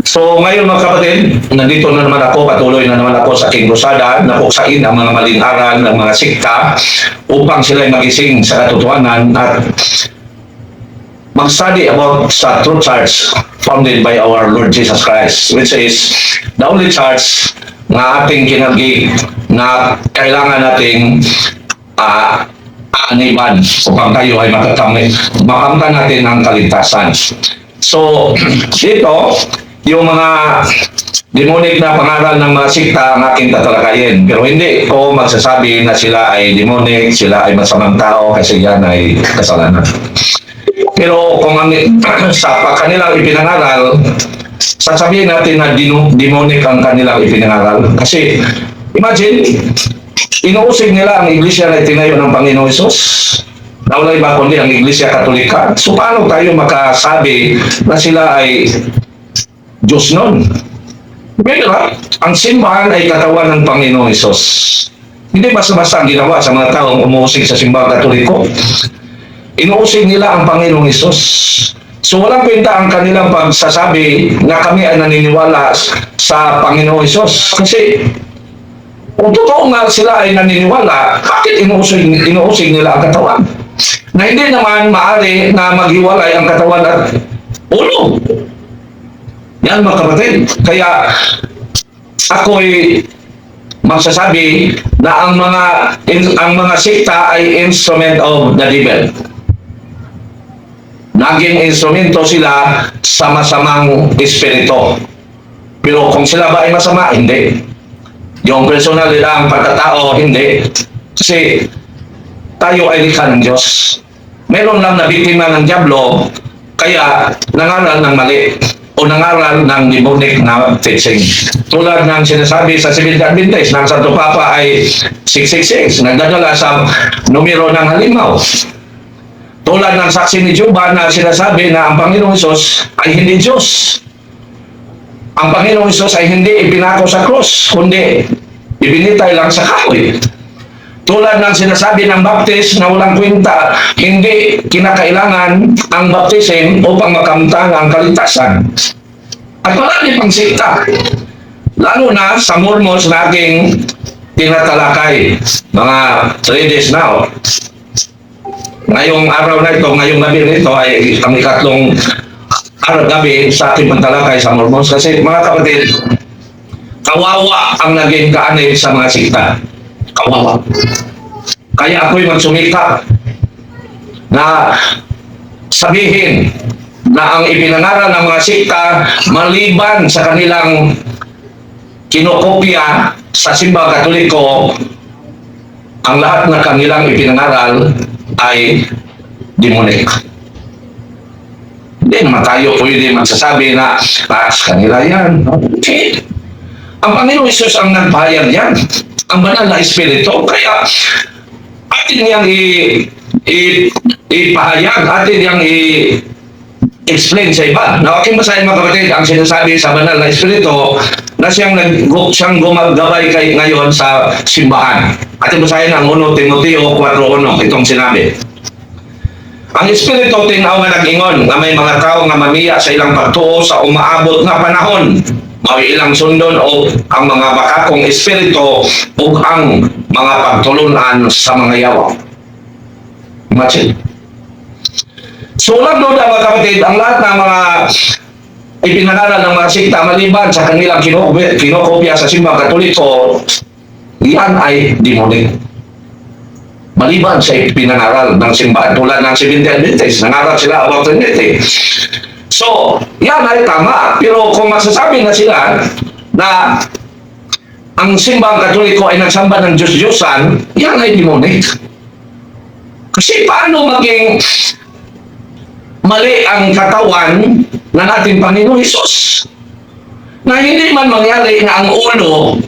So ngayon mga kapatid, nandito na naman ako, patuloy na naman ako sa aking krusada na puksain ang mga maling aral ng mga sikta upang sila'y magising sa katotohanan at mag-study about sa true church founded by our Lord Jesus Christ, which is the only church na ating kinagig na kailangan nating aaniban upang tayo ay makamtan natin ang kaligtasan. So, dito, yung mga demonic na pangaral ng mga sikta ang aking tatalakayin. Pero hindi ko magsasabi na sila ay demonic, sila ay masamang tao kasi yan ay kasalanan. Pero kung sa kanilang ipinangaral, sasabihin natin na demonic ang kanilang ipinangaral. Kasi, imagine, inuusig nila ang iglesia na itinayo ng Panginoong Hesus. Na wala iba kundi ang Iglesia Katolika. So paano tayo makasabi na sila ay Diyos nun? Pero ang simbahan ay katawan ng Panginoong Hesus. Hindi basta-basta ang ginawa sa mga taong umuusig sa simbahan Katoliko. Inuusig nila ang Panginoong Hesus. So walang kwenta ang kanilang pagsasabi na kami ay naniniwala sa Panginoong Hesus. Kasi kung totoo nga sila ay naniniwala, bakit inuusig nila ang katawan? Na hindi naman maaari na maghiwalay ang katawan at ulo. Yan mga kapatid. Kaya ako'y magsasabi na ang mga sikta ay instrument of the devil. Naging instrumento sila sa masamang espiritu. Pero kung sila ba ay masama, hindi. Yung personal nila ang pagkatao, hindi. Kasi tayo ay likha ng Diyos. Meron lang na biktima ng dyablo, kaya nangaral ng mali o nangaral ng demonic na teaching. Tulad ng sinasabi sa Seventh-day Adventist, ng Santo Papa ay 666, nagdadala sa numero ng halimaw. Tulad ng saksi ni Jehovah na sinasabi na ang Panginoong Hesus ay hindi Diyos. Ang Panginoong Hesus ay hindi ipinako sa krus, kundi ibinitay lang sa kahoy. Tulad ng sinasabi ng Baptist na walang kwenta, hindi kinakailangan ang baptism upang makamtan ang kaligtasan. At marami pang sikta. Lalo na sa Mormons na aking tinatalakay, mga 3 days now. Ngayong araw na ito, ngayong gabi nito ay ang ikatlong gabi sa aking pantalakay sa Mormons. Kasi mga kapatid, kawawa ang naging kaanib sa mga sikta. Kawawa. Kaya ako'y magsumikap na sabihin na ang ipinangaral ng mga sikta maliban sa kanilang kinokopya sa simbahan Katoliko, ang lahat na kanilang ipinangaral ay demonic. Hindi naman tayo pwede magsasabi na kanila yan. Okay. Ang Panginoong Hesus ang nagbayad yan. Ang banal na espiritu. Kaya atin niyang ipahayag, atin niyang i-explain sa iba. Na aking basahin mga kapatid, ang sinasabi sa banal na espiritu na siyang gumagabay ngayon sa simbahan. Ating basahin ang 1 Timoteo 4:1, itong sinabi. Ang espiritu tinaw nga nag-ingon na may mga tao nga mamiya sa ilang pagtuo sa umaabot nga panahon. May ilang sundon o ang mga makakong espiritu o ang mga pagtulunan sa mga yawa. Imagine. So, walang duda mga kapatid, ang lahat ng mga ipinangaral ng mga sikta maliban sa kanilang kinokopya sa simbahan Katoliko, yan ay demonic. Maliban sa ipinangaral ng simbahan tulad ng Seventh-day Adventist, nangaral sila about Trinity. So, yan ay tama. Pero kung masasabi na sila na ang simbang Katoliko ay nagsamba ng Diyos-Diyosan, yan ay demonic. Kasi paano maging mali ang katawan ng ating Panginoong Hesus? Na hindi man mangyari na ang ulo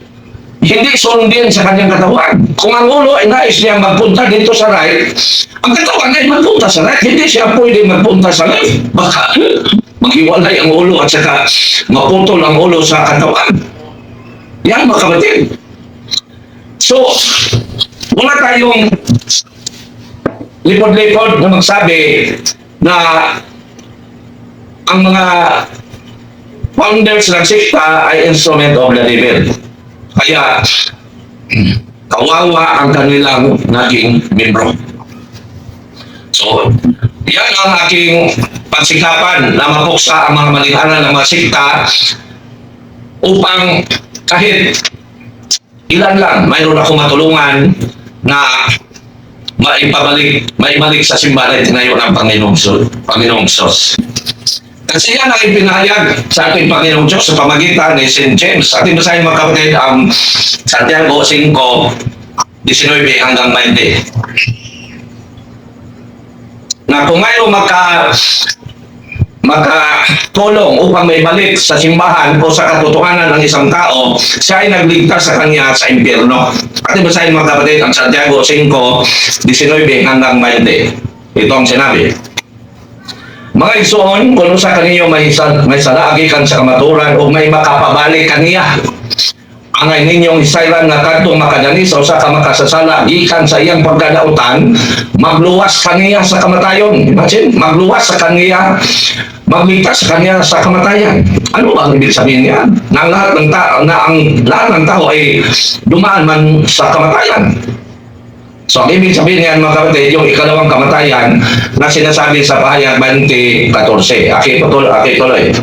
hindi sundin sa kanyang katawan. Kung ang ulo ay nais niya magpunta dito sa right, ang katawan ay magpunta sa right. Hindi siya pwede magpunta sa left. Baka maghiwalay ang ulo at saka maputol ang ulo sa katawan. Yan mga kapatid. So, wala tayong lipod-lipod na magsabi na ang mga founders ng sekta ay instrument of the devil. Kaya, kawawa ang kanilang naging membro. So, yan ang aking pagsikapan na mapuksa ang mga malinhanan ng mga sekta upang kahit ilan lang, mayroon akong matulungan na maibalik sa simbahan na tinayo ng Panginoong Diyos. Kasi yan ang ipinahayag sa ating Panginoong Diyos sa pamagitan ni St. James. Ating basahin mga kapatid ang Santiago 5:19 hanggang 20. Na kung mayroong makatulong upang may balik sa simbahan o sa katotohanan ng isang tao, siya ay nagligtas sa kanya sa impyerno. Ating basahin mga kapatid ang Santiago 5:19 hanggang 20. Ito ang sinabi. Mga igsoon, kung sa kaniyo may sala gikan sa kamaturan o may makapabalik kaniya, angay ninyong isayran nga kadtong makadani sa usa ka makasasala gikan sa iyang pagkadautan, magluwas kaniya sa kamatayon. Imagine, magluwas sa kaniya, magligtas sa kaniya sa kamatayan. Ano ba ang ibig sabihin niya? Na ang lahat ng tao ay dumaan man sa kamatayan. So, ang ibig sabihin niyan mga kapatid, yung ikalawang kamatayan na sinasabi sa pahayag 20:14. Tuloy.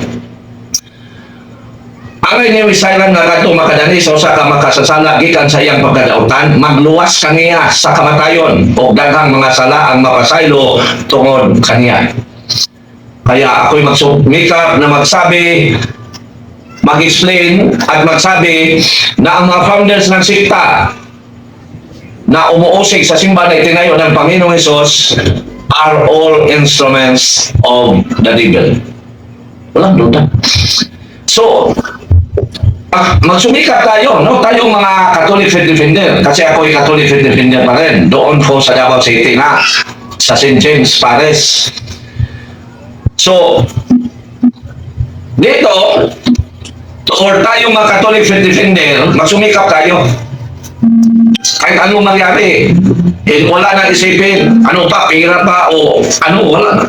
Angay niyo isayran nga kadtong makadani sa usa ka makasasala gikan sa iyang pagkadautan, magluwas kaniya sa kamatayon o daghang mga sala ang mapasaylo tungod kaniya. Kaya ako'y magsumikap na magsabi, mag-explain at magsabi na ang mga founders ng sekta na umuusig sa simbahan na itinayo ng Panginoong Hesus are all instruments of the devil. Walang duda. So, magsumikap tayo, no? Tayong mga Catholic Faith Defender, kasi ako ay Catholic Faith Defender pa rin. Doon ko sa Davao City na, sa St. James Paris. So, dito, or tayong mga Catholic Faith Defender, magsumikap tayo. Kahit anong mangyari, wala na isipin, ano pa, pera pa, o ano, wala na.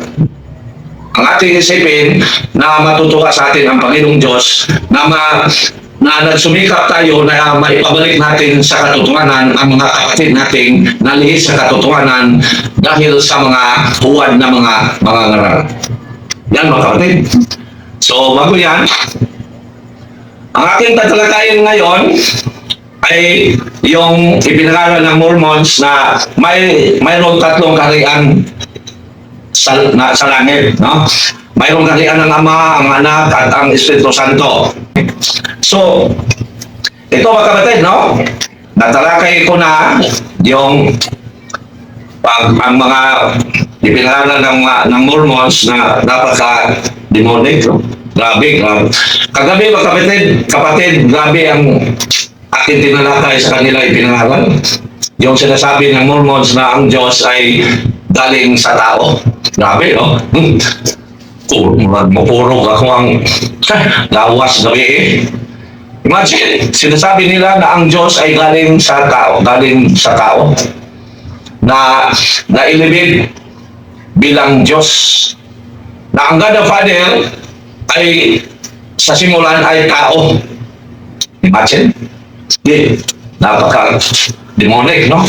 Ang ating isipin na matutuwa sa atin ang Panginoong Diyos na nagsumikap tayo na maipabalik natin sa katotohanan ang mga kapatid nating nalihis sa katotohanan dahil sa mga huwad na mga ngaral. Yan mga kapatid. So, bago yan, ang ating tatalakayin ngayon ay yung ipinangaral ng Mormons na mayroong tatlong kaharian sa langit, no? Mayroong kaharian ng Ama, ang Anak, at ang Espiritu Santo. So, ito mga kapatid, no? Natalakay ko na yung ang mga ipinangaral ng Mormons na napaka-demonic, no? Grabe. Kagabi mga kapatid, grabe ang aking tinalakay sa kanila ipinangaral. Yung sinasabi ng Mormons na ang Diyos ay galing sa tao. Grabe, no? Mapurog ako ang lawas gabi eh. Imagine, sinasabi nila na ang Diyos ay galing sa tao. Na nailibid bilang Diyos. Na ang God the Father ay sa simulan ay tao. Imagine. Napaka-demonic, no?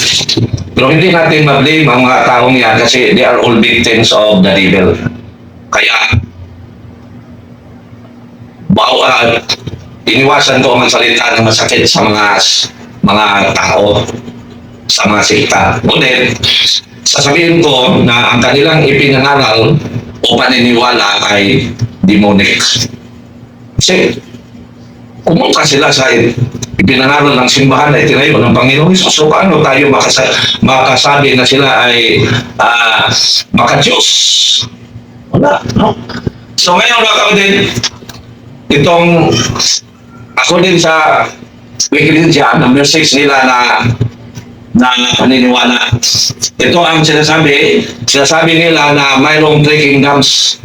Pero hindi natin ma-blame ang mga taong yan kasi they are all victims of the devil. Kaya, iniwasan ko ang salita ng masakit sa mga tao, sa mga sekta. Ngunit, sasabihin ko na ang kanilang ipinangaral o paniniwala ay demonic. Kasi, pumunta sila sa ipinangaral ng simbahan na itinayo ng Panginoong Hesus. So, paano tayo makasabi na sila ay maka-Diyos? Wala, no? So, ngayon mga kapatid, itong ako din sa Wikipedia, number 6 nila na paniniwala. Ito ang sinasabi nila na mayroong 3 kingdoms.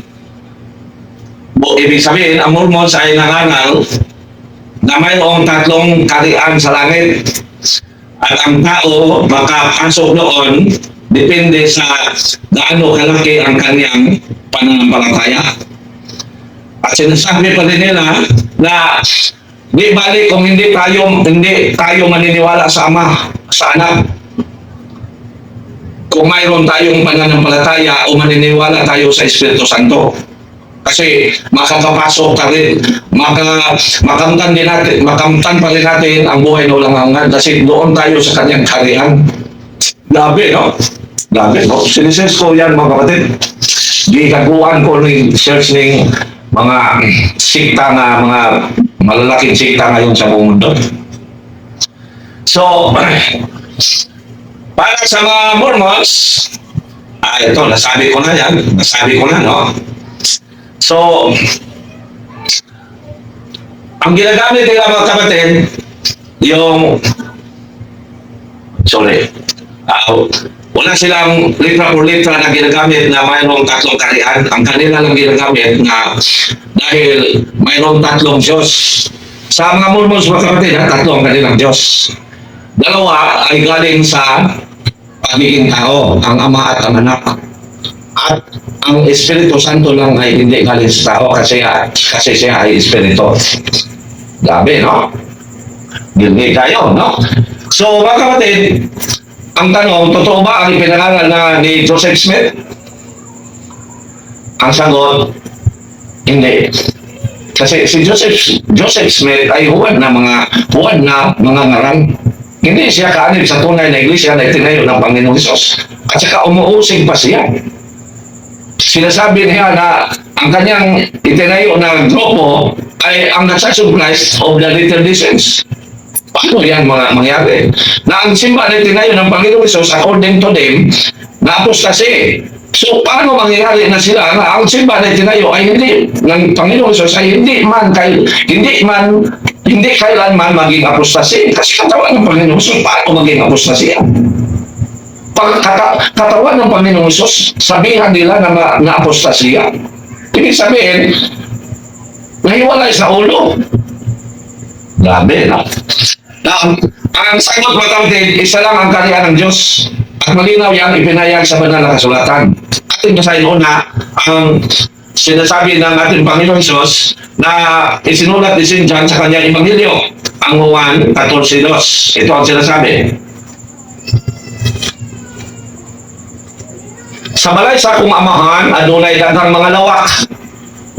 Ibig sabihin, ang Mormons ay nangangal na mayroong 3 kaharian sa langit at ang tao makapasok doon depende sa gaano kalaki ang kanyang pananampalataya. At sinasabi pa rin nila na di bali kung hindi tayo maniniwala sa Ama, sa Anak. Kung mayroon tayong pananampalataya o maniniwala tayo sa Espiritu Santo. Kasi makakapasok ka rin, makamtan pa rin natin ang buhay na walang hanggan kasi doon tayo sa kanyang kaharian. Grabe, no? Grabe, no? Sinisearch ko yan, mga kapatid. Gikaguan ko ng search ng mga sikta na, mga malalaking sikta ngayon sa buong mundo. So, para sa mga Mormons, ito, nasabi ko na yan. Nasabi ko na, no? So, ang ginagamit nila mga kapatid, yung, wala silang litra por litra na ginagamit na mayroong tatlong kaharian. Ang kanila lang ginagamit na dahil mayroong tatlong Diyos. Sa mga Mormons mga kapatid, tatlo ang kanilang Diyos. Dalawa ay galing sa pagiging tao, ang Ama at ang Anak. At ang Espiritu Santo lang ay hindi galing sa tao kasi siya ay Espiritu. Grabe, no? Gilgil tayo, no? So, mga kapatid, ang tanong, totoo ba ang ipinangaral na ni Joseph Smith? Ang sagot, hindi. Kasi si Joseph Smith ay huwad na mga ngaran. Hindi siya kaanib sa tunay na iglesia na itinayo ng Panginoong Hesus. At saka umuusig pa siya. Sinasabi niya na ang kanyang itinayo na grupo ay ang Church of Christ of the Latter-day-Saints. Paano yan mangyari? Na ang simba na itinayo ng Panginoong Hesus according to them, na apostasy. So paano mangyayari na sila na ang simba na itinayo ay hindi ng Panginoong Hesus ay hindi kailanman maging apostasy kasi katawan ng Panginoong Hesus. Paano maging apostasy yan? Katawan ng Panginoong Hesus, sabihan nila na apostasya. Ibig sabihin, nahiwalay sa ulo. Grabe, no? Ang sagot mga kapatid, isa lang ang kaharian ng Diyos. At malinaw yan ipinahayag sa banal na kasulatan. Ating basahin una ang sinasabi ng ating Panginoong Hesus na isinulat ni St. John sa kanyang Ebanghelyo, ang Juan 14:2. Ito ang sinasabi. Sa balay sa akong amahan, adunay daghang mga lawak.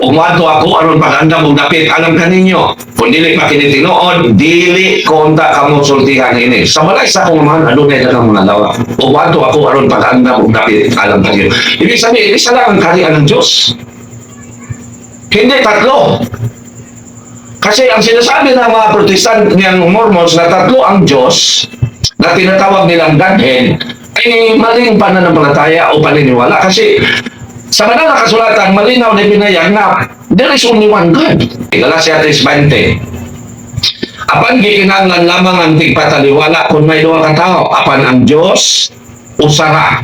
Umadto ako aron pag-andam og dapit alam kaninyo. Kung dili pa kini tinuod, dili ko unta kamo sultihan ini. Sa balay sa akong amahan, adunay daghang mga lawak. Umadto ako aron pag-andam og dapit alam kaninyo. Ibig sabihin, isa lang ang kaharian ng Diyos. Hindi tatlo. Kasi ang sinasabi ng mga Protestant ng Mormons na tatlo ang Diyos na tinatawag nilang Godhead ay maling pananampalataya o paniniwala kasi sa banal na kasulatan malinaw na pinayag na there is only one God. Galatia 3:20. Apan gikinahanglan lamang ang tigpataliwala kung may duha ka tao, apan ang Dios usara.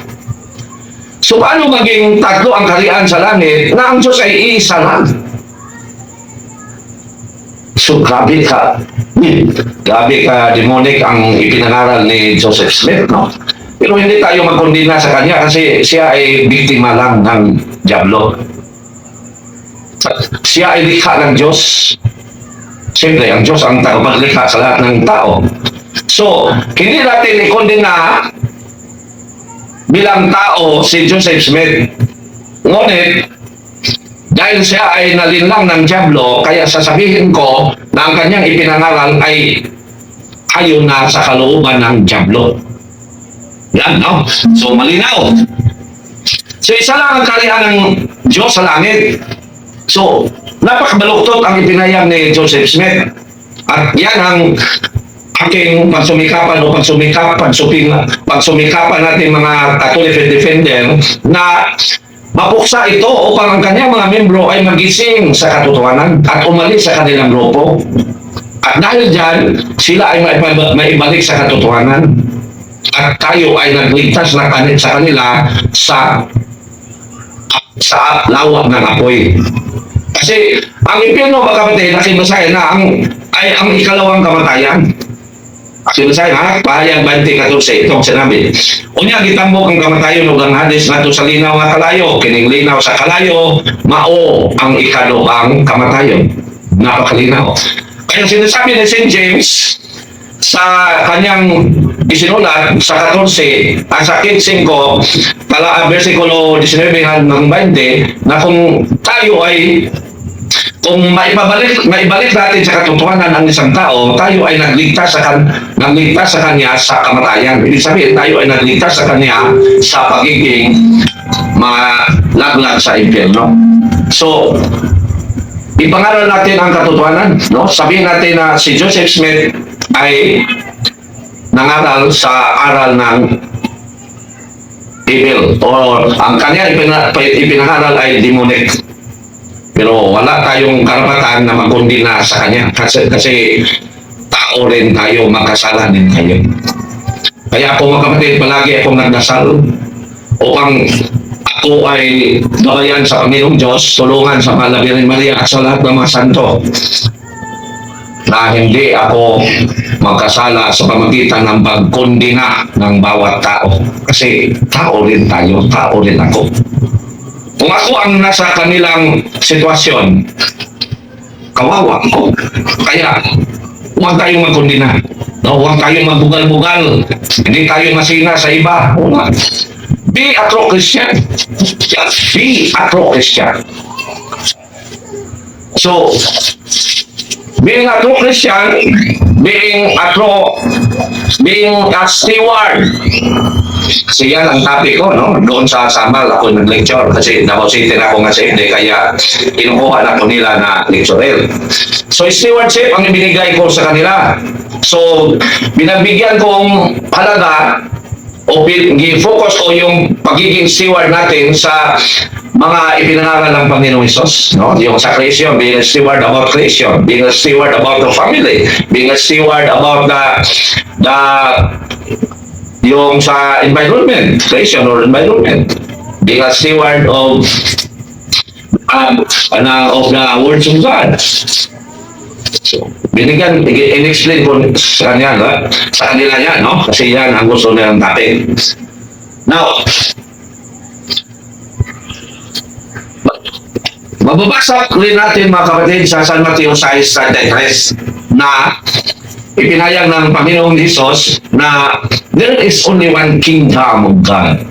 So paano maging tatlo ang kaharian sa langit na ang Diyos ay iisa lang? So grabe ka demonic ang ipinangaral ni Joseph Smith, no? Pero hindi tayo magkondina sa kanya kasi siya ay biktima lang ng dyablo. Siya ay likha ng Diyos. Siyempre, ang Diyos ang tagapaglikha sa lahat ng tao. So, hindi natin ikondina bilang tao si Joseph Smith. Ngunit, dahil siya ay nalinlang ng dyablo, kaya sasabihin ko na ang kanyang ipinangaral ay ayon na sa kalooban ng dyablo. Yan, no? So, malinaw. So, isa lang ang kaharian ng Diyos sa langit. So, napakabaluktot ang ipinayag ni Joseph Smith. At yan ang aking pagsumikapan o pagsumikapan natin mga Catholic defender na mapuksa ito upang ang kanyang mga membro ay magising sa katotohanan at umalis sa kanilang grupo. At dahil dyan, sila ay maibalik sa katotohanan. At tayo ay nagligtas na sa kanila sa lawak ng apoy. Kasi ang impyerno mga kapatid, nakibasahin na ang ikalawang kamatayan. Sinusay ha, pahayag 20:14 itong sinabi. Unya gitambok ang kamatayon ug ang Hades ngadto sa linaw nga kalayo, kining linaw sa kalayo mao ang ikaduhang kamatayon. Napakalinaw. Kaya sinasabi ni St. James sa kanyang isinulat sa 14 at sa 15 versikulo 19 hanggang 20 na kung tayo ay kung maibalik natin sa katotohanan ang isang tao, tayo ay nagligtas sa kanya sa kamatayan. Ibig sabihin, tayo ay nagligtas sa kanya sa pagiging malaglag sa impyerno. So, ipangaral natin ang katotohanan, no? Sabihin natin na si Joseph Smith ay nangaral sa aral ng evil o ang kanya ipinangaral ay demonic. Pero wala tayong karapatan na magkondina sa kanya kasi tao rin tayo, makasala din tayo. Kaya ako mga kapatid, palagi akong nagdasal upang ako ay gabayan sa Panginoong Diyos, tulungan sa Mahal na Birhen Maria at sa lahat ng mga santo na hindi ako magkasala sa pamagitan ng pagkondina ng bawat tao. Kasi tao rin tayo, tao rin ako. Kung ako ang nasa kanilang sitwasyon, kawawa ko. Kaya, huwag tayong magkondina. No, huwag tayong magbugal-bugal. Hindi tayo masina sa iba. Wala. Be a true Christian. Just be a true Christian. So, being a true Christian, being a steward. Kasi yan ang topic ko, no? Doon sa Samal ako nag-lecture kasi Davao City na ako nga sa hindi, kaya kinukuha na ko nila na lecturer. So, stewardship ang ibinigay ko sa kanila. So, binabigyan kong halaga o gi-focus ko yung pagiging steward natin sa mga ipinangaral ng Panginoong Hesus, no? Yung sa creation, being a steward about creation, being a steward about the family, being a steward about yung sa environment, creation or environment, being a steward of the words of God. So, binigyan, in-explain ko sa kanila yan, no? Kasi yan ang gusto nilang topic. Now, mababasa rin natin mga kapatid sa San Mateo 6:33 na ipinayag ng Panginoong Hesus na there is only one kingdom of God.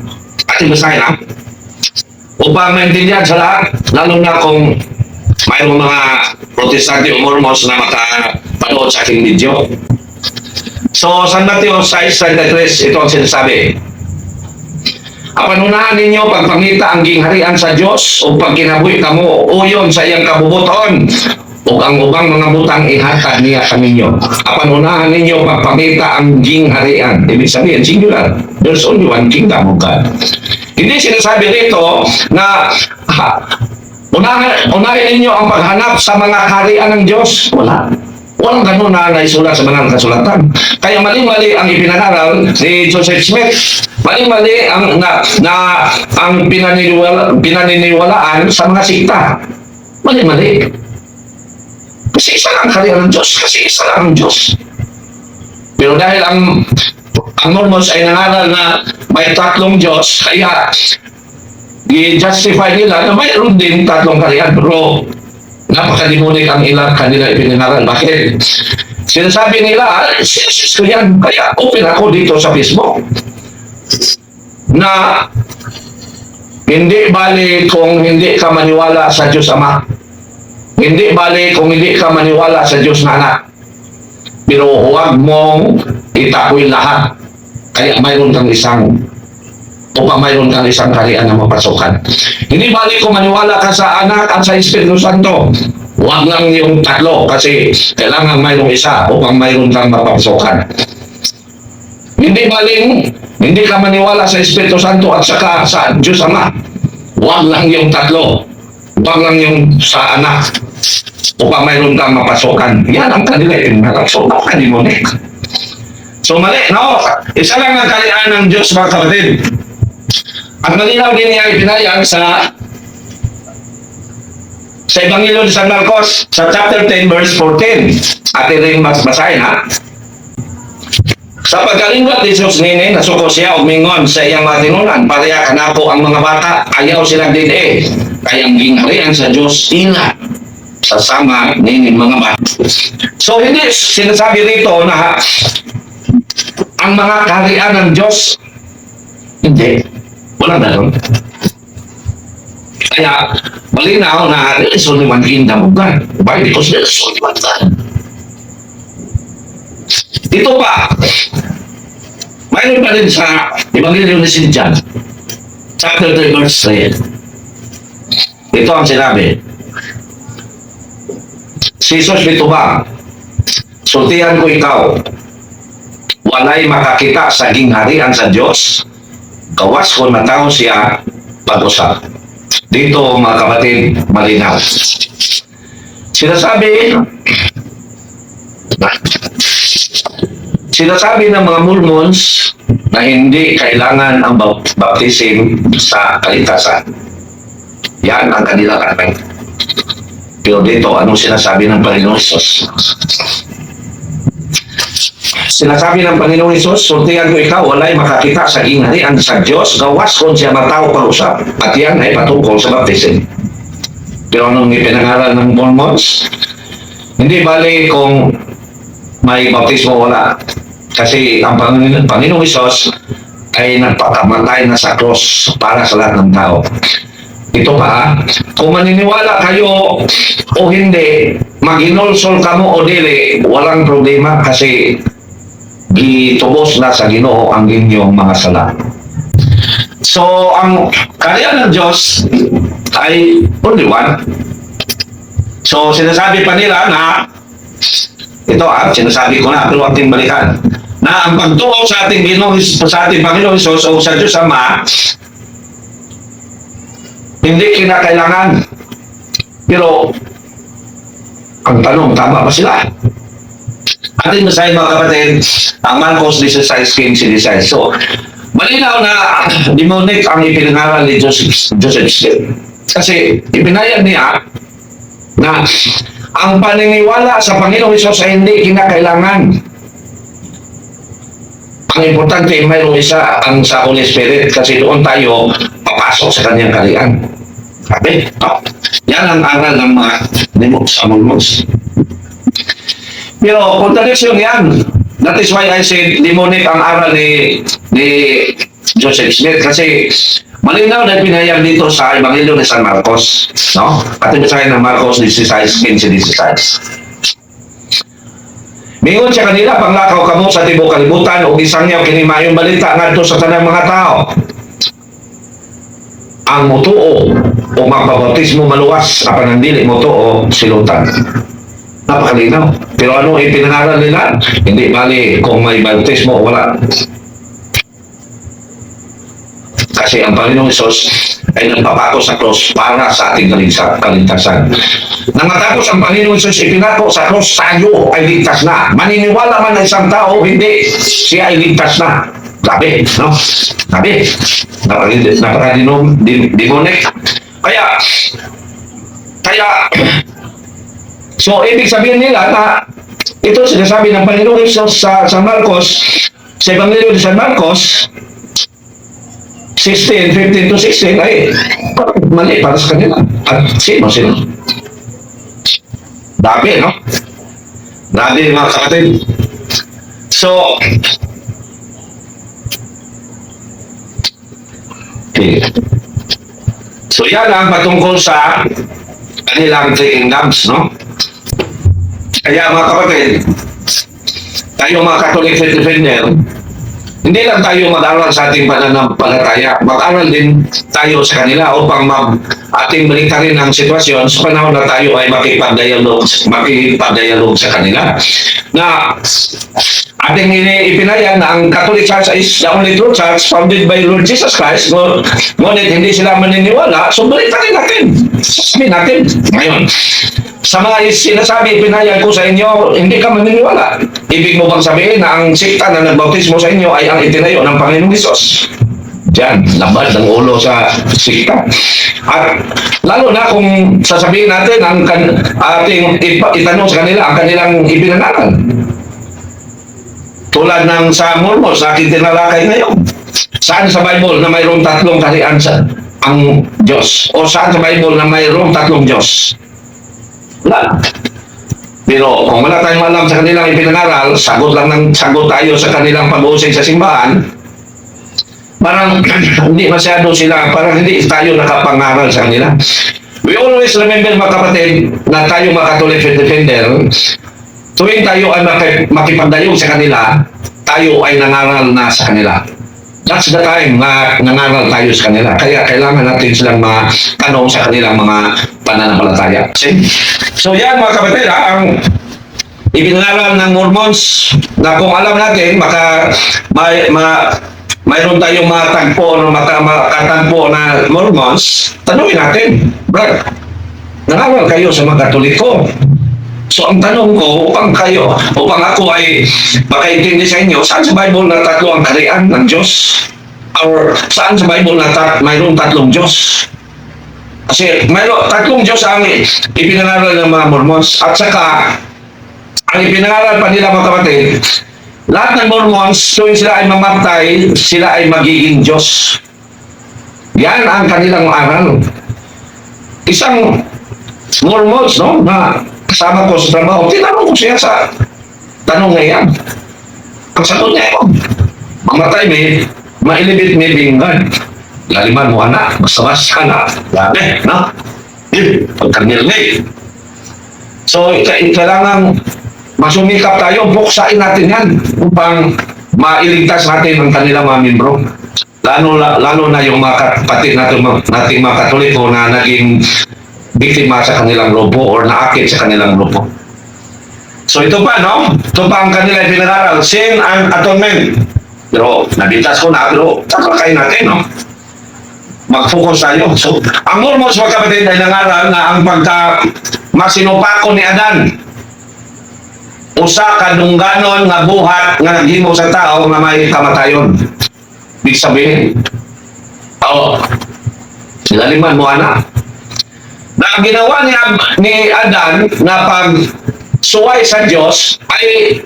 At ibasahin ha? Upang maintindihan sa lahat, lalo na kung mayroong mga protestante o mormons na makapanood sa aking video. So, San Mateo 6:33, ito ang sinasabi. Apanunahan ninyo pagpangita ang gingharian sa Diyos o pagkinabuhi kamo uyon sa iyang kabubuton o ang ubang mga butang ihatag niya sa ninyo. Apanunahan ninyo pagpangita ang gingharian. Ibig sabihin, singular. There's only one kingdom of God. Hindi sinasabi rito na unahin ninyo ang paghanap sa mga kaharian ng Diyos. Wala. Walang ganun na naisulat sa banal na kasulatan. Kaya mali-mali ang ipinangaral ni Joseph Smith. Mali-mali ang pinaniniwalaan sa mga sikta. Mali-mali. Kasi isa lang ang kaharian ng Diyos. Kasi isa lang ang Diyos. Pero dahil ang Mormons ay nangaral na may tatlong Diyos, kaya i-justify nila na mayroon din tatlong kaharian. Pero napakalimunik ang ilang kanila ipinangaral. Bakit? Sinasabi nila, sinis ko yan. Kaya open ako dito sa Facebook na hindi bali kung hindi ka maniwala sa Diyos Ama. Hindi bali kung hindi ka maniwala sa Diyos na Anak. Pero huwag mong itakwil lahat. Kaya mayroon kang isang mayroon kang isang kaharian na mapasukan. Hindi bali kung maniwala ka sa Anak at sa Espiritu Santo. Huwag lang yung tatlo kasi kailangan mayroong isa upang mayroon kang mapasukan. Hindi baling hindi ka maniwala sa Espiritu Santo at saka sa Diyos Ama. Huwag lang yung tatlo. Huwag lang yung sa Anak upang mayroon kang mapasukan. Yan ang kanila yung so nakalimunik. So mali, no? Isa lang ang kaharian ng Diyos mga kapatid. At malinaw din niya ipinayag sa Ebanghelyo ni San Marcos sa chapter 10 verse 14. Atin rin mas basahin ha. Sa pagkalingwat ni Jesus nini, nasuko siya og mingon sa iyang matinunan, pareha kanako ang mga bata, ayaw silang dide. Kaya ang gingharian sa Diyos ila sa sama nini mga bata. So hindi sinasabi rito na ang mga kaharian ng Diyos, hindi. Walang ganun. Kaya malinaw na isuliman kindamugan. Why? Because there's isuliman ka. Ito pa, mayroon pa rin sa Ebanghelyo ni St. John, chapter 3, verse 3. Ito ang sinabi. Si Jesus dito ba, sultihan ko ikaw, walay makakita sa gingharian sa Diyos, gawas ko na tao siya pag-usap. Dito mga kapatid, malinaw. Sinasabi ng mga Mormons na hindi kailangan ang baptism sa kaligtasan. Yan ang kanilang argument. Pero dito, anong sinasabi ng Panginoong Hesus? Sinasabi ng Panginoong Hesus, sultihan ko ikaw, walay makakita sa gingharian sa Diyos, gawas kung siya matao pag-usap. At yan ay patungkol sa baptism. Pero anong ipinangaral ng Mormons? Hindi bali kung may baptismo wala. Kasi ang Panginoong Hesus ay nagpakamatay na sa cross para sa lahat ng tao. Ito pa, kung maniniwala kayo o hindi, mag-inulsol ka mo o dili, walang problema kasi gitubos na sa Ginoo ang inyong mga sala. So, ang kaharian ng Diyos ay only one. So, sinasabi pa nila na ito sinasabi ko na, pero ating balikan na ang pagtuo sa ating Panginoong Hesus o sa Diyos Ama hindi kinakailangan. Pero ang tanong, tama ba sila? Ating basahin mga kapatid ang Marcos 16:15. So, malinaw na demonic ang ipinangaral ni Joseph Smith. Kasi ipinayag niya na ang paniniwala sa Panginoong Hesus ay hindi kinakailangan. Ang importante ay mayroong isa ang sa Holy Spirit kasi doon tayo papasok sa kanyang kaharian. Sabi, yan ang aral ng mga Mormons. Pero contradiction yan. That is why I said demonic ang aral ni Joseph Smith kasi malinaw na pinayag dito sa Ebanghelyo ni San Marcos. No? At basahin ng Marcos 16:16. Mingon siya kanila, panglakaw kamo sa tibok kalibutan o gisangyaw kinimayong balita ngadto sa tanang mga tao. Ang mutuo o magpabautismo maluwas apan ang dili mutuo silutan. Napakalinaw. Pero ano ipinangaral nila? Hindi bali kung may bautismo o wala. Kasi ang Panginoong Hesus ay nagpapako sa cross para sa ating kaligtasan. Nang matapos ang Panginoong Hesus ipinako sa cross, tayo ay ligtas na. Maniniwala man ng isang tao, hindi. Siya ay ligtas na. Sabi, no? Sabi, napaka-demonic. Kaya, so ibig sabihin nila na ito sinasabi ng Panginoong Hesus sa San Marcos, sa Ebanghelyo ni San Marcos, 15-16 ay mali para sa kanila. At sino? Dami, no? Dami mga kapatid. So, okay. So, yan ang patungkol sa kanilang three kingdoms, no? Kaya mga kapatid, tayo mga Catholic faith defender, hindi lang tayo mag-aral sa ating pananampalataya, mag-aral din tayo sa kanila upang ating baliktarin ang sitwasyon sa panahon na tayo ay makipag-dialogue sa kanila. Na ating ipinayag na ang Catholic Church is the only true church founded by Lord Jesus Christ. Ngunit hindi sila maniniwala, so baliktarin natin. Sasabihin natin. Ngayon, sa mga sinasabi, ipinayag ko sa inyo, hindi ka maniniwala. Ibig mo bang sabihin na ang sikta na nagbautismo sa inyo ay ang itinayo ng Panginoong Hesus? Diyan, labad ng ulo sa sikta. At lalo na kung sasabihin natin ang ating itanong sa kanila ang kanilang ipinangaral. Tulad ng sa Mormons, sa aking tinalakay ngayon. Saan sa Bible na mayroong tatlong kaharian sa ang Diyos? O saan sa Bible na mayroong tatlong Diyos? Wala. Pero kung wala tayong alam sa kanilang ipinangaral, sagot lang ng sagot tayo sa kanilang pag-uusig sa simbahan, parang hindi masyado sila, parang hindi tayo nakapangaral sa kanila. We always remember, mga kapatid, na tayo mga Catholic defender, tuwing tayo ay makipagdayong sa kanila, tayo ay nangaral na sa kanila. That's the time na nangaral tayo sa kanila. Kaya kailangan natin silang tanong sa kanilang mga pananampalataya. So yan, mga kapatid, ang ipinangaral ng Mormons na kung alam natin, mayroon tayong matagpo o makatagpo na Mormons, tanungin natin, brad, nangaral kayo sa mga Katoliko. So ang tanong ko, upang ako ay makaintindi sa inyo, saan sa Bible na tatlo ang kaharian ng Diyos? Or saan sa Bible na mayroong tatlong Diyos? Kasi mayroong tatlong Diyos ang ipinangaral ng mga Mormons. At saka, ang ipinangaral pa nila, mga kapatid, lahat ng Mormons, tuwing sila ay mamatay, sila ay magiging Diyos. Yan ang kanilang aral. Isang Mormons, no, na kasama ko sa trabaho, tinanong ko siya sa tanong na yan. Ang sagot niya yun, mamatay mailibit may binggan. Laliman mo anak, basta-basta na. Labi, no? Pagkanilnig. So, kailangan masumikap tayo, buksain natin yan upang mailigtas natin ang kanilang mga membro. Lalo na yung mga kapatid nating mga Katoliko na naging biktima sa kanilang grupo or naakit sa kanilang grupo. So ito pa, no? Ito pa ang kanila pinag-aral, sin and atonement. Pero nabitas ko na, pero tatalakay natin, no? Mag-focus tayo. So, ang Mormons, mga kapatid, ay nangaral na ang masinupako ni Adan, usa ka dungganon nga buhat nga naghimo sa tao nga may kamatayon. Ibig sabihin, laliman mo anak, na ang ginawa ni Adan na pag-suway sa Diyos ay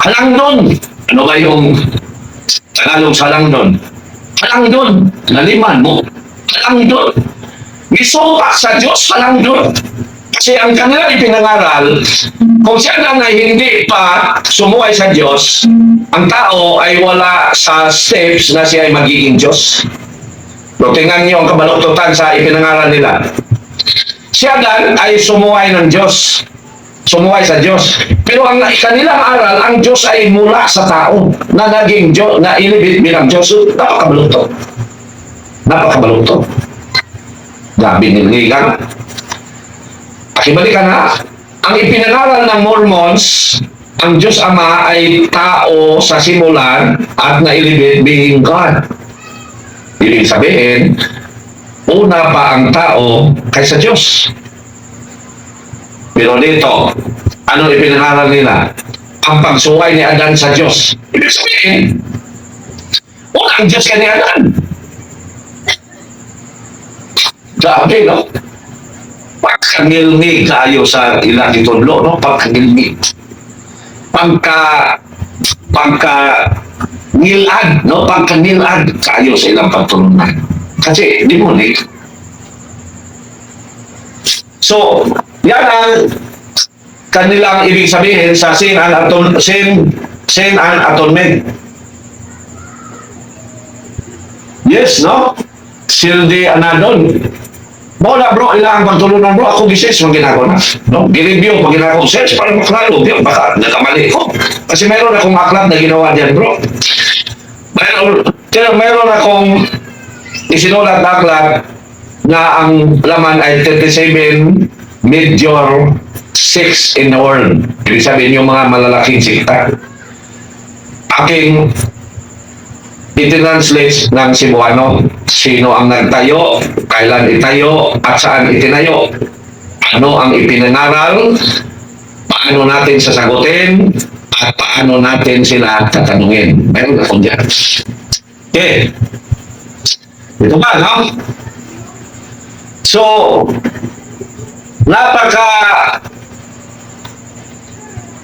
halangdon. Ano ba yung Tagalog sa halangdon? Halangdon. Laliman mo. Halangdon. Gisupak sa Diyos, halangdon. Kasi ang kanila ipinangaral, kung siya lang ay hindi pa sumuway sa Diyos, ang tao ay wala sa steps na siya ay magiging Diyos. So, tingnan niyo ang kabaluktutan sa ipinangaral nila. Si Adan ay sumuway ng Diyos. Sumuway sa Diyos. Pero ang kanilang aral, ang Diyos ay mula sa tao na naging Diyos, na ilibit bilang Diyos. So, napakabaluktot. Napakabaluktot. Gabi niligan. Pakibalikan na. Ang ipinangaral ng Mormons, ang Diyos Ama ay tao sa simulan at nailibit being God. Ibig sabihin, una pa ang tao kaysa Diyos. Pero dito, ano ipinangaral nila? Ang pagsuway ni Adan sa Diyos. Ibig sabihin, una ang Diyos ka ni Adan. Grabe, no? Pagkangilmi kayo sa ilang itudlo, no? Pagkangilmi. Pagka-ngilad, no? Pagka-ngilad kayo sa ilang pagtulunan. Kasi, di mo ulit. So, yan ang kanilang ibig sabihin sa sin and atonement. Yes, no? Sildi anadon. Bola bro, ilang pagtulunan bro, ako gises mga ginagawa na. No? Gi-review pag ginagawa ko, search para maklaro. Baka nakamali ko. Kasi mayroon akong aklat na ginawa dyan bro. Mayroon akong isinulat na aklat na ang laman ay 37 major sects in the world. Ibig sabihin yung mga malalaking sikta. Aking itinranslate ng Cebuano. Sino ang nagtayo, kailan itayo, at saan itinayo. Ano ang ipinangaral, paano natin sasagutin, at paano natin sila tatanungin. Meron akong dyan. Okay. Ito ba, no?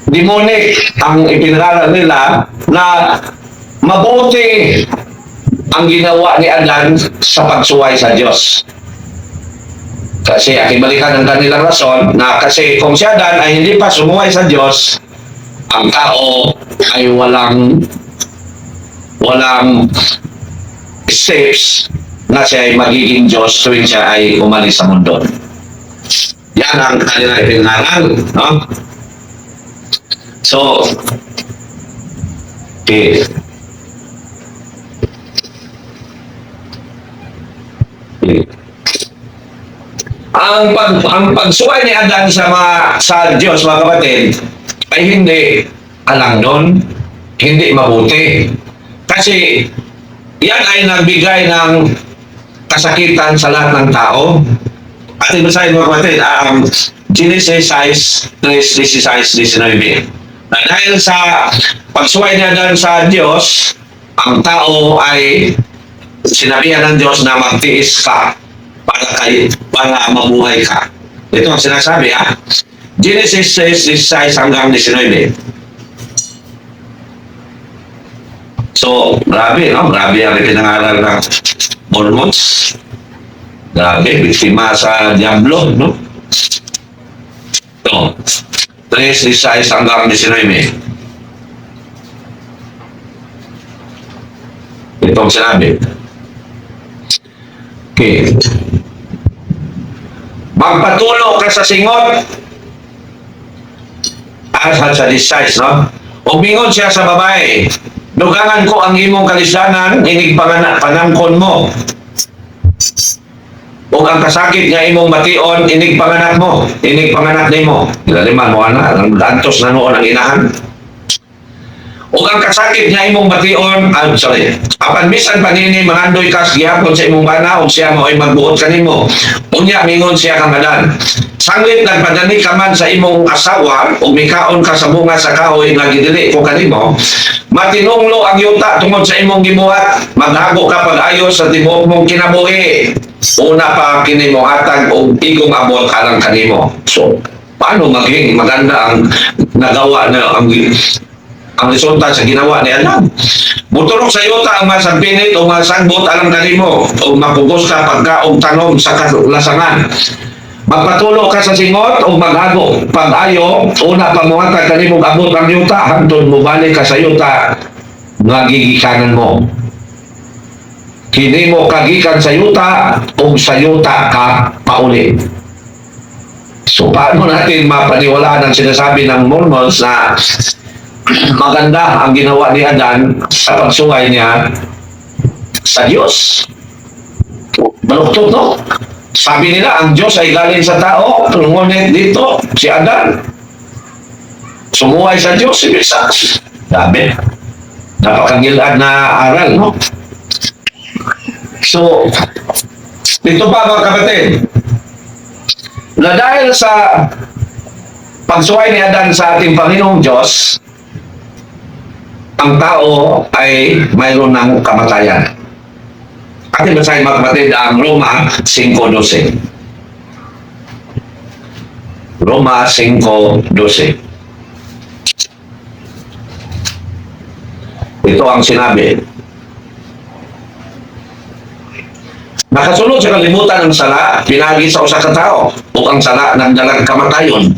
demonic ang ipinangalan nila na mabuti ang ginawa ni Adan sa pagsuway sa Diyos. Kasi akibalikan ang kanilang rason na kasi kung si Adan ay hindi pa sumuway sa Diyos, ang tao ay walang steps na siya ay magiging Diyos tuwing siya ay umalis sa mundo. Yan ang kanilang ipinangalan, no? So, okay. Ang pagsuway ni Adan sa Diyos, mga kapatid, ay hindi alangdon, hindi mabuti. Kasi yan ay nagbigay ng kasakitan sa lahat ng tao. At ibasahin mga kapatid, Genesis 6:16-19. Na dahil sa pagsuway ni Adan sa Diyos, ang tao ay sinabihan ng Diyos na magtiis ka para mabuhay ka. Ito ang sinasabi, ha? Genesis 6:16-19. So, grabe, no? Grabe ang ipinangaral ng Mormons. Grabe, biktima sa Diablo, no? Ito, 3:16-19. Ito ang sinabi. Okay. Magpatulo ka sa singot sa disguise, no? Umingon siya sa babae. Dugangan ko ang imong kalisanan, inig panangkon mo. Ug ang kasakit nga imong bation, inig panganak mo, inig panganak nimo. Ilaliman mo ana, ang antos na noon ang inahan. Ug ang kasakit nga imong bation, apan bisan panini mangandoy ka gihapon sa imong bana ug siya mo ay magbuot kanimo. Unya mingon siya kang Adan. Sanglit nagpadani ka man sa imong asawa ug mikaon ka sa bunga sa kahoy nga gidili ko kanimo. Matinunglo ang yuta tungod sa imong gibuhat, maghago ka pag-ayo sa tibuok mong kinabuhi. Una pa kini mo hatag og igong abot alang kanimo. So, paano maging maganda ang nagawa na ang resulta sa ginawa ni Adan? Muturok sa yuta ang masampinit o masangbot alang kanimo o mapugos ka pagkaong tanom sa kalasangan. Magpatulo ka sa singot o maghago pag-ayo, una pa mo hatag kanimong abot ang yuta hangtod mo balik ka sa yuta nga gigikanan mo. Kini mo kagikan sa yuta o sa yuta ka pauli. So paano natin mapaniwalaan ang sinasabi ng Mormons na maganda ang ginawa ni Adan sa pagsuway niya sa Diyos? Baluktot, no? Sabi nila, ang Diyos ay galing sa tao, ngunit dito, si Adan sumuway sa Diyos, si Bisas. Dabi. Napakagilad na aral, no? So, ito pa mga kapatid, na dahil sa pagsuway ni Adan sa ating Panginoong Diyos, ang tao ay mayroon ng kamatayan. Ating basahin mga kapatid ang Roma 5:12. Roma 5:12. Ito ang sinabi. Nakasunod sa kalimutan ng sala, pinagi sa usa ka tao, ug ang sala nagdalag kamatayon.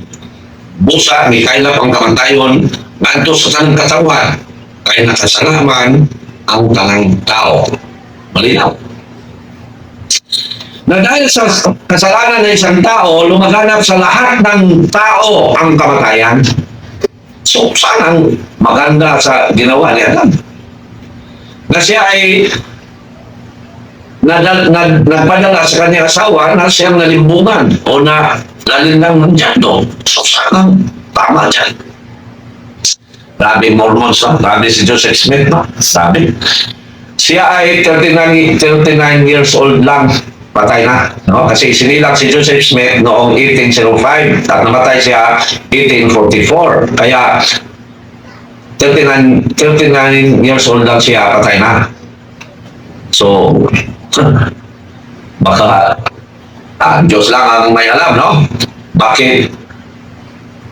Busa ni kailap ang kamatayon ngadto sa tanang katawan, kay nakasalaman ang tanang tao. Malinaw. Na dahil sa kasalanan ng isang tao, lumaganap sa lahat ng tao ang kamatayan. So, sanang maganda sa ginawa ni Adan. Na siya ay nagpadala sa kanyang asawa na siyang nalimbungan o na lalindang ng dyado. So, sanang tama dyan. Sabi Mormons, sabi si Joseph Smith, no? Sabi, siya ay 39 years old lang, patay na. No? Kasi sinilang si Joseph Smith noong 1805 at namatay siya 1844. Kaya 39 years old lang siya, patay na. So, baka Diyos lang ang may alam, no? Bakit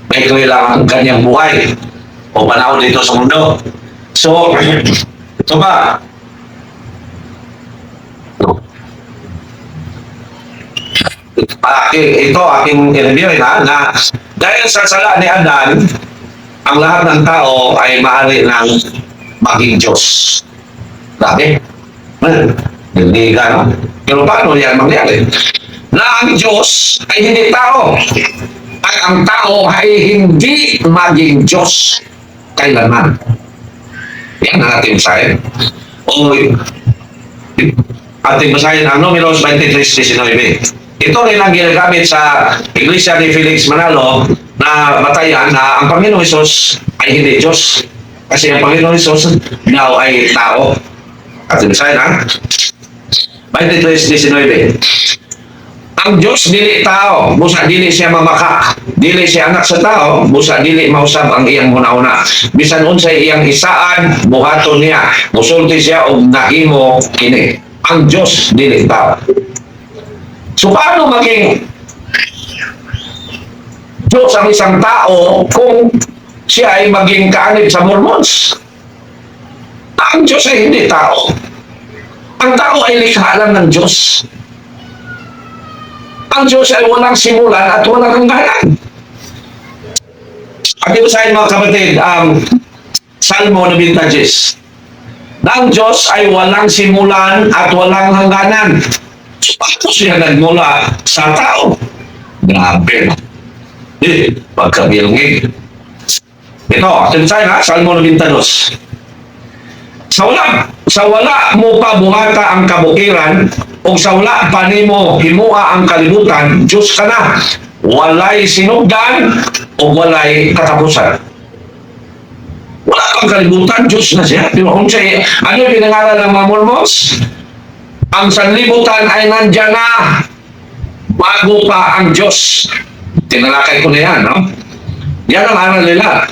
maikli lang ang kanyang buhay o panahon dito sa mundo. So, ito ba? Ito aking i-review na dahil sa sala ni Adan, ang lahat ng tao ay maaari ng maging Diyos. Grabe. Hindi ka. Pero paano yan mangyari? Na ang Diyos ay hindi tao. At ang tao ay hindi maging Diyos kailanman. Yan ang ating basahin. O ating basahin ang Números 23:19. Ito rin ang ginagamit sa Iglesia ni Felix Manalo na batayan na ang Panginoong Hesus ay hindi Diyos. Kasi ang Panginoong Hesus daw ay tao. Ating basahin ha? 23:19. Ang Diyos dili tao, busa dili siya mamaka. Dili siya anak sa tao, busa dili mausab ang iyang una-una. Bisan unsay iyang isaan, buhaton niya. Musulti siya og nahimo kini. Ang Diyos dili tao. So paano maging Diyos ang isang tao kung siya ay maging kaanib sa Mormons? Ang Diyos ay hindi tao. Ang tao ay likha lang ng Diyos. Ang Diyos ay walang simulan at walang hangganan. At ibasahin mga kapatid, Salmo 90. Na ang Diyos ay walang simulan at walang hangganan. So, paano siya nagmula sa tao? Grabe. Pagkabilngig. Ito, atin tayo ha, Salmo 92. Sa wala mo pa buhata ang kabukiran, o sa wala pa nimo himua ang kalibutan, Diyos ka na. Walay sinugdan o walay katapusan. Wala pang kalibutan, Diyos na siya. Pero kung siya, ano yung pinangalan ng mga Mormons? Ang sanlibutan ay nandyan na bago pa ang Diyos. Tinalakay ko na yan, no? Yan ang aral nila.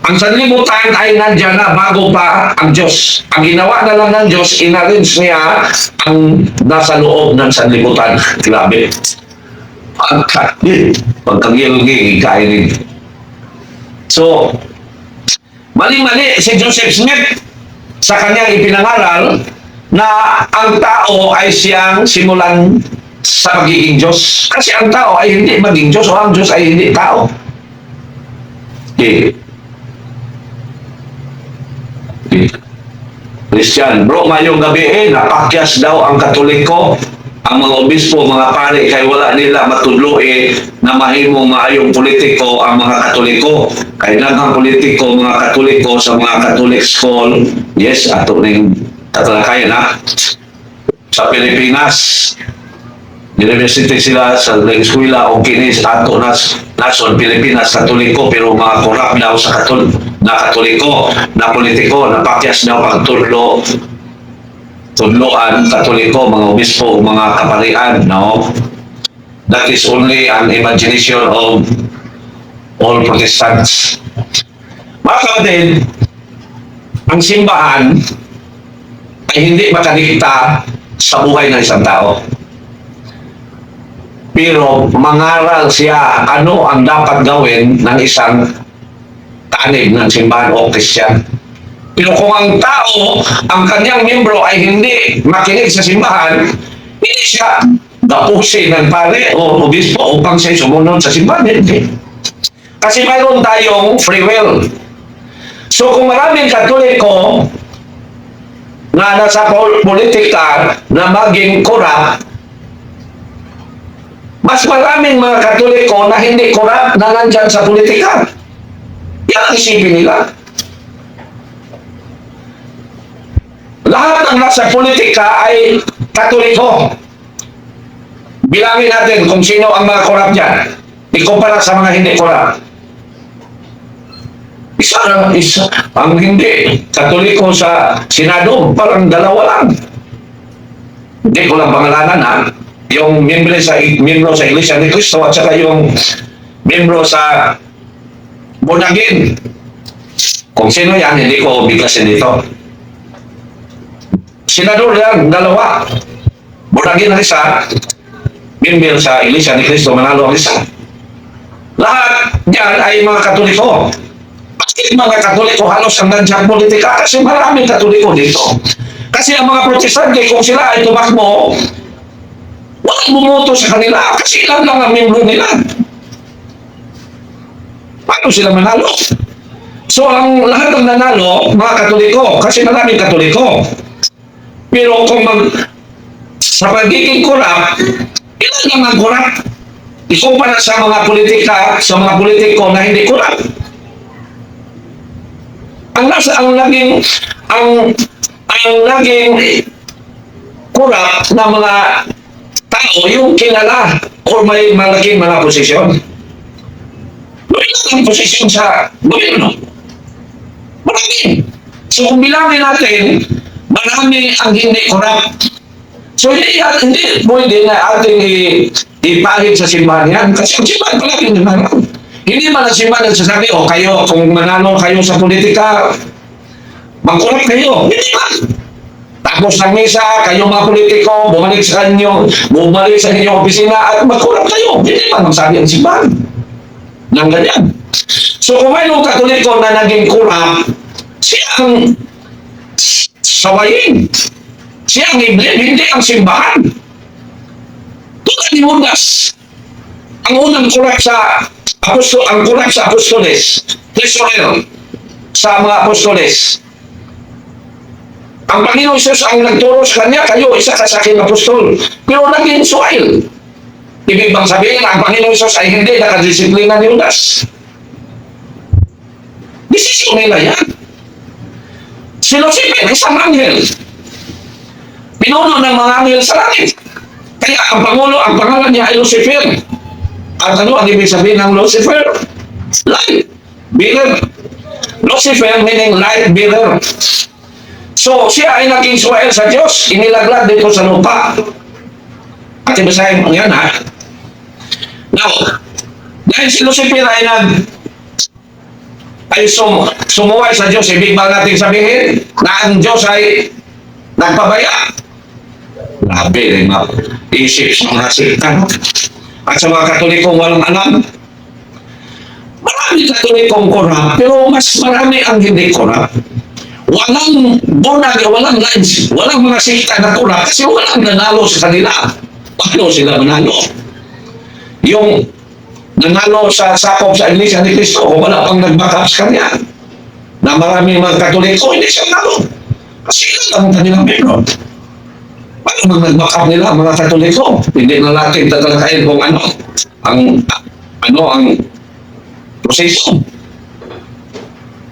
Ang sanlibutan ay nandyan na bago pa ang Diyos. Ang ginawa na lang ng Diyos, inarrange niya ang nasa loob ng sanlibutan. Grabe. Pagkagilgi, kainin. So, mali-mali si Joseph Smith sa kanyang ipinangaral na ang tao ay siyang simulan sa pagiging Diyos. Kasi ang tao ay hindi maging Diyos o ang Diyos ay hindi tao. Okay. Christian, bro, ngayong gabi napakyas daw ang Katoliko, ang mga obispo, mga pare, kay wala nila matudlo na mahimong maayong politiko ang mga Katoliko. Kay nagang politiko, mga Katoliko sa mga Catholic school, yes, ato rin tatalakayan ha. Sa Pilipinas, university sila sa eskwela o kinis ato nason Pilipinas Katoliko, pero mga korap daw sa Katoliko na politiko, napakyas daw ang tudloan Katoliko, mga obispo, mga kaparian, no? That is only an imagination of all Protestants. Mga kapatid, ang simbahan ay hindi makadikta sa buhay ng isang tao. Pero mangaral siya ano ang dapat gawin ng isang tanib ng simbahan o Christian. Pero kung ang tao, ang kanyang membro ay hindi makinig sa simbahan, hindi siya dapusin ng pare o obispo upang siya sumunod sa simbahan. Hindi. Kasi mayroon tayong free will. So kung maraming Katoliko na nasa politika na maging korap, mas maraming mga Katoliko na hindi korap na nandyan sa politika. Yan ang isipin nila. Lahat ng nasa politika ay Katoliko. Bilangin natin kung sino ang mga korap dyan. Ikumpara sa mga hindi korap. Isa. Ang hindi Katoliko sa Senado, parang dalawa lang. Hindi ko lang pangalanan ha. Yung membro sa Iglesia ni Cristo at saka yung membro sa Bonagin. Kung sino yan, hindi ko biglasin dito. Senador yan, dalawa. Bonagin ang isa, member sa Iglesia ni Cristo, Manalo ang isa. Lahat yan ay mga Katoliko. Bakit mga Katoliko halos ang nandiyan politika? Kasi maraming Katoliko dito. Kasi ang mga protestante, kung sila ay tumakbo, walang bumoto sa kanila kasi ilan lang ang membro nila. Paano sila manalo? So ang lahat ng nanalo, mga Katoliko, kasi maraming Katoliko. Pero kung sa pagiging kurap, ilan lang ang kurap? Ikumpara sa mga politika, sa mga politiko na hindi kurap. Ang naging kurap na mga tao yung kilala o may malaking mga posisyon. Ilan ang posisyon sa gobyerno? Marami. So kung bilangin natin, marami ang hindi kurap. So hindi pwede na ating ipahid sa simbahan yan. Kasi ang simbahan palagi nanalo. Hindi man ang simbahan nagsasabi, kayo, kung manalo kayo sa politika, magkurap kayo. Hindi man. Tapos ng misa, kayo mga politiko, bumalik sa inyong opisina at magkurap kayo. Hindi man magsabi ang simbahan. Nang ganyan. So kung mayroong Katoliko na naging kurap, siya ang sawayin. Siya ang iblim, hindi ang simbahan. Tulad ni Judas, ang unang kurap sa apostoles, Israel, sa mga apostoles. Ang Panginoon Jesus ang nagturo sa kanya, kayo, isa ka sa aking apostol. Pero naging suwail. Ibig bang sabihin, ang Panginoon Jesus ay hindi nakadisiplina ni Judas. Desisyon nila yan. Si Lucifer, isang anghel. Pinuno ng mga anghel sa langit. Kaya ang pangalan niya ay Lucifer. At ano ang ibig sabihin ng Lucifer? Light bearer. Lucifer meaning light bearer. So, siya ay naging suwail sa Diyos. Inilaglag dito sa lupa. At ibasahin mo yan, ha? Now, dahil si Lucifer ay sumuway sa Diyos, ibig ba natin sabihin na ang Diyos ay nagpabaya? Grabe rin isip sa mga sikta. At sa mga Katolikong walang alam. Marami Katolikong kurap, pero mas marami ang hindi kurap. Walang bunag, walang lines, walang mga sikta na kurap kasi walang nanalo sa kanila. Paano sila manalo? Yung nanalo sa sakop sa Iglesia ni Cristo, kung wala pang nag-back up sa kanya, na marami mga Katoliko, hindi siya nanalo. Kasi ilan ang kanilang membro. Paano mag-back up nila mga Katoliko? Hindi na natin tatalakayin kung ang proseso.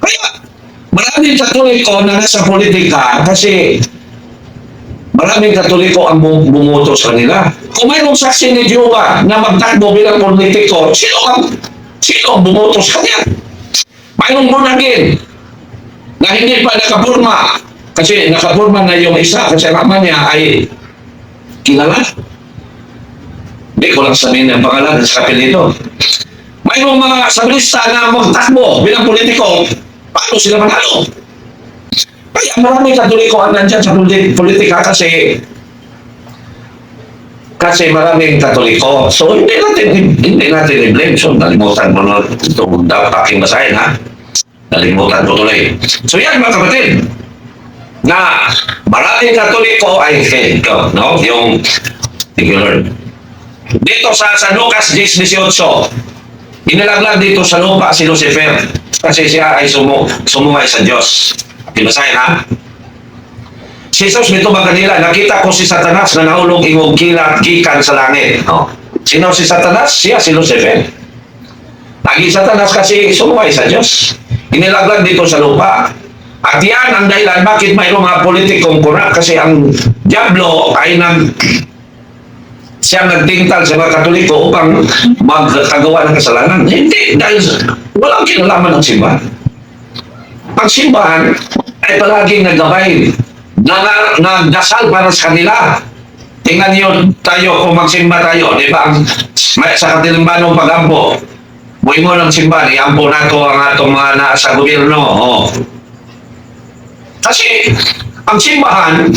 Kaya, maraming Katoliko na nasa politika kasi maraming Katoliko ang bumoto sa kanila. Kung mayroong saksi ni Jehovah na magtakbo bilang politiko, sino ang bumoto sa kanya? Mayroong bunagin na hindi pa nakapurma kasi nakapurma na yung isa kasi ang ama niya ay kilala. Hindi ko lang sabihin ang pangalan sa kapilito. Mayroong mga sabrista na magtakbo bilang politiko, paano sila manalo? Kaya maraming Katoliko ang nandyan sa politika kasi maraming Katoliko. So hindi natin i-blame. So nalimutan mo na itong aking basahin, ha? Nalimutan ko tuloy. So yan mga kapatid, na maraming Katoliko ay no? Yung dito sa Lucas 10:18, inilaglag dito sa lupa si Lucifer kasi siya ay sumuway sa Diyos. Ibasahin, ha? Si Jesus nito ba kanila, nakita ko si Satanas na nahulog ingog kilat gikan sa langit. No? Sino si Satanas? Siya si Lucifer. Lagi Satanas kasi sumuway sa Diyos. Inilaglag dito sa lupa. At yan ang dahilan bakit mayroong mga politikong kurap kasi ang Diablo ay siya nagtingtal sa mga Katoliko upang magkagawa ng kasalanan. Hindi, dahil walang kinalaman ng simbahan. Ang simbahan ay palaging naggabay, nagdasal para sa kanila. Tingnan niyo tayo kung magsimba tayo, di ba? Sa katilimbanong pag-ampo, buhay mo ng simbahan, iampo nato ang atong mga nasa gobyerno. Oh. Kasi ang simbahan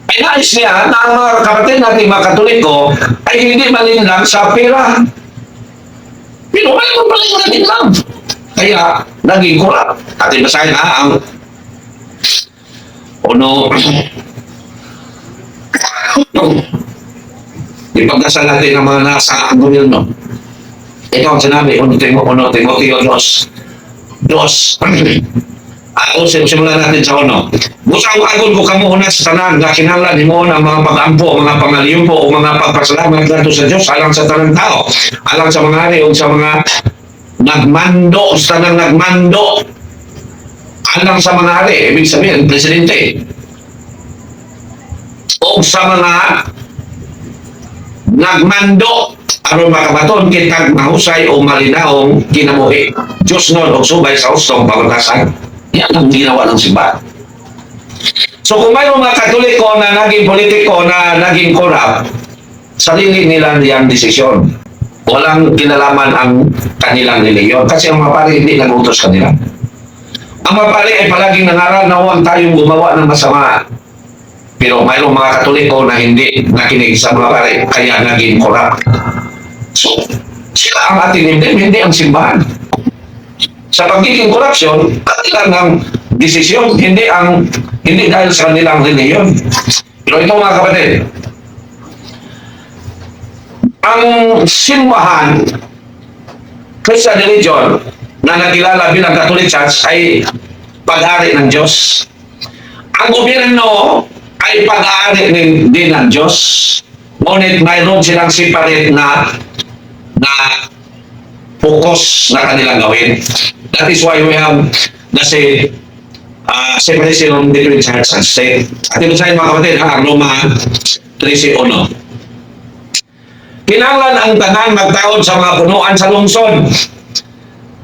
ay nais niya na ang mga kapatid natin mga Katoliko ay hindi malinlang sa pera. Pero mayroon pala yung naging love. Kaya, naging corrupt. Atin basahin ha, ang uno, ipagdasal natin ang mga nasa gobyerno. Ito ang sinabi, Timoteo 2. Simulan natin sa uno. Busang agon ko kamo una sa tanan, nga kinahanglan nimo ang mga pag-ampo, mga pangaliyumpo, o mga pagpasalamat ngadto sa Dios alang sa tanang tao, alang sa mga hari o sa mga nagmando, sa tanang nagmando, alang sa mga hari, ibig sabihin, presidente, o sa mga nagmando aron makabaton kitag mahusay o malinaong kinabuhi. Diyos nun o subay sa ustong pagkatasan. Yan ang ginawa ng simbahan. So kung mayroong mga Katoliko na naging politiko na naging corrupt, sarili nila niyang desisyon. Walang kinalaman ang kanilang reliyon. Kasi ang mga pare hindi nag-utos kanila. Ang mga pare ay palaging nangaral na huwag tayong gumawa ng masama. Pero mayroong mga Katoliko na hindi nakinig sa mga pare, kaya naging corrupt. So, sila ang ating hindi ang simbahan. Sa pagiging korupsyon, kanilang ang desisyon, hindi dahil sa kanilang reliyon. Pero ito mga kapatid, ang simbahan, Christian religion, na nakilala bilang Catholic Church ay pag-ari ng Diyos. Ang gobyerno ay pag-aari din ng Diyos. Ngunit mayroon silang separate na focus na kanilang gawin. That is why we have the separation between church and state. At ito sa mga kapatid, ang Roma 13:1. Kinahanglan ang tanan magtaod sa mga punuan sa lungsod.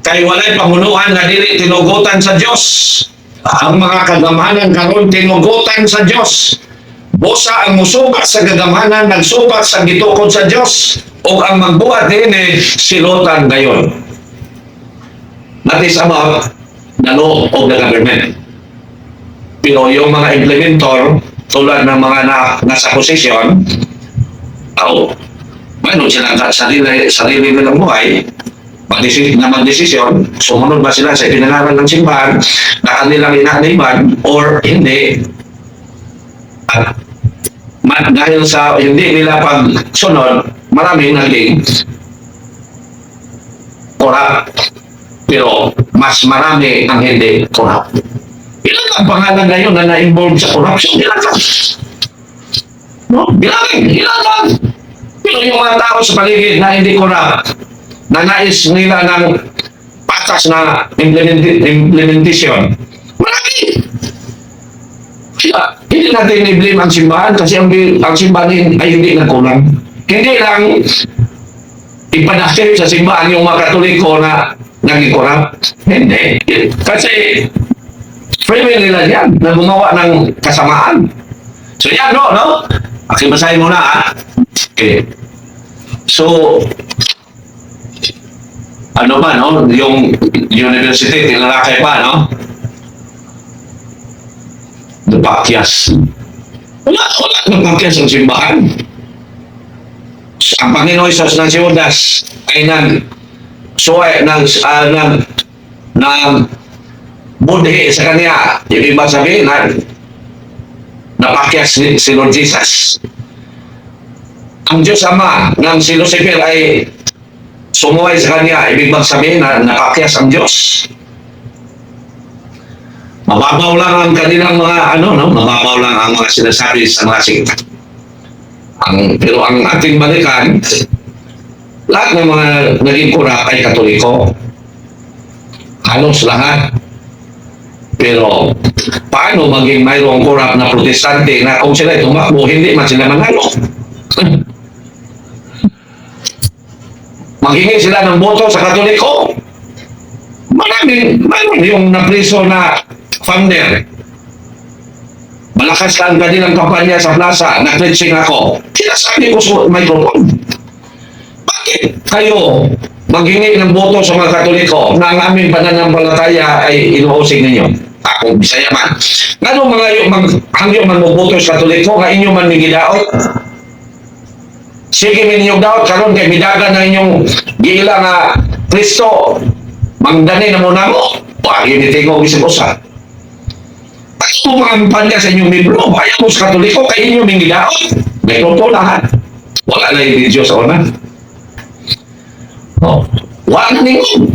Kay walay pamunuan na dili tinugutan sa Dios. Ang mga kagamanan karon tinugutan sa Dios. Busa ang musubat sa kagamanan nagsubat sa gitukod sa Dios, o ang magbuhat dinhi silutan gayon. That is about the law of the government. Pero yung mga implementor tulad ng mga nasa posisyon, mayroon silang sarili nilang buhay, magdesisyon, sumunod ba sila sa pinangaral ng simbahan na kanilang inaaniban or hindi. Dahil sa hindi nila pagsunod, maraming naging corrupt. Pero mas marami ang hindi corrupt. Ilan ang pangalan ngayon na na-involve sa corruption? Ilan lang. No? Bilangin, ilan lang. Pero yung mga tao sa paligid na hindi corrupt, na nais nila ng patas na implementation, marami. Kaya, hindi natin i-blame ang simbahan kasi ang simbahan ay hindi nagkulang. Hindi lang ipadakip sa simbahan yung mga Katoliko na naging corrupt. Hindi. Kasi free will nila yan na gumawa ng kasamaan. So yan, no? Aking basahin muna, ha? Okay. So, ano ba, no? Yung university, tinalakay pa, no? Napakyas. Wala napakyas ang simbahan. Ang Panginoon Isus ng Judas ay budhi sa kanya. Yung iba sabihin na napakyas si Lord Jesus. Ang Diyos Ama ng si Lucifer ay sumuway sa kanya. Ibig sabihin na napakyas ang Diyos. Mababaw lang ang kanilang mga mababaw lang ang mga sinasabi sa mga sikta. Pero ang ating balikan, lahat ng mga naging corrupt ay Katoliko. Halos lahat. Pero paano maging mayroong corrupt na protestante na kung sila tumakbo, hindi man sila manalo? Maghingi sila ng boto sa Katoliko. Mayroon yung napriso na founder. Malakas lang kanilang kampanya sa plaza, na-cleansing ako. Sinasabi ko sa microphone. Bakit kayo maghingi ng boto sa mga Katoliko na ang aming pananampalataya ay inuusig ninyo? Ako, Bisaya man. Ngano mga hangyo man mo boto sa Katoliko, nga inyo man nigidaot? Sige minyong daw, karon kay midagan na inyong gila nga Kristo. Mangdani na muna mo. Pagi ni Tingo isip usa. Ako mga panya sa inyong libro, ayaw mo sa Katoliko, kay inyong mingidaon. May totoo lahat. Wala na yung video sa una. Oh, wala na ninyo.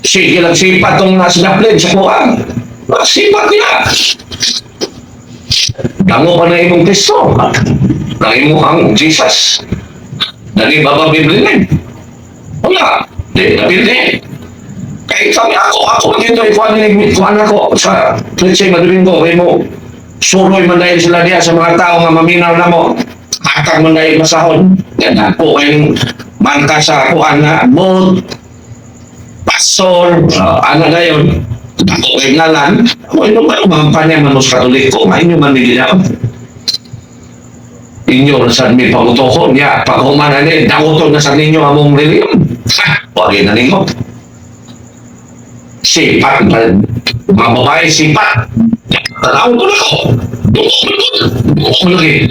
Sige lang sipat itong nasinaplin sa kuhaan. Sipat niya. Dango pa na imong Kristo. Na imong Jesus. Dali baba Biblia. Wala. Di, nabili. Kahit kami ako dito, ikuhan ako sa Pritse Madulingo, kay mo, suroy man dahil sila diya sa mga tao nga maminaw na mo, hatag man dahil masahon. Yan ako kayong mangka sa kuhan na, boat, pastor, ano na yun, ako kayong ngalan, ako ino ba yung mga panyamanus Katoliko, inyo man nigilaw. Inyo na sa may pagutoko niya, pag humanan nakutog na sa ninyo among reliyon. Huwag na ninyo. Sipat, mga babae sipat. Tanaw ko na ako. Dukok lagi.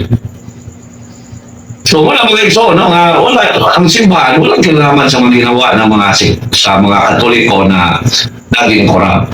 So wala mga igso, no? Wala, ang simbahan, walang kinalaman sa mga ginawa ng mga sa mga Katoliko na naging korap.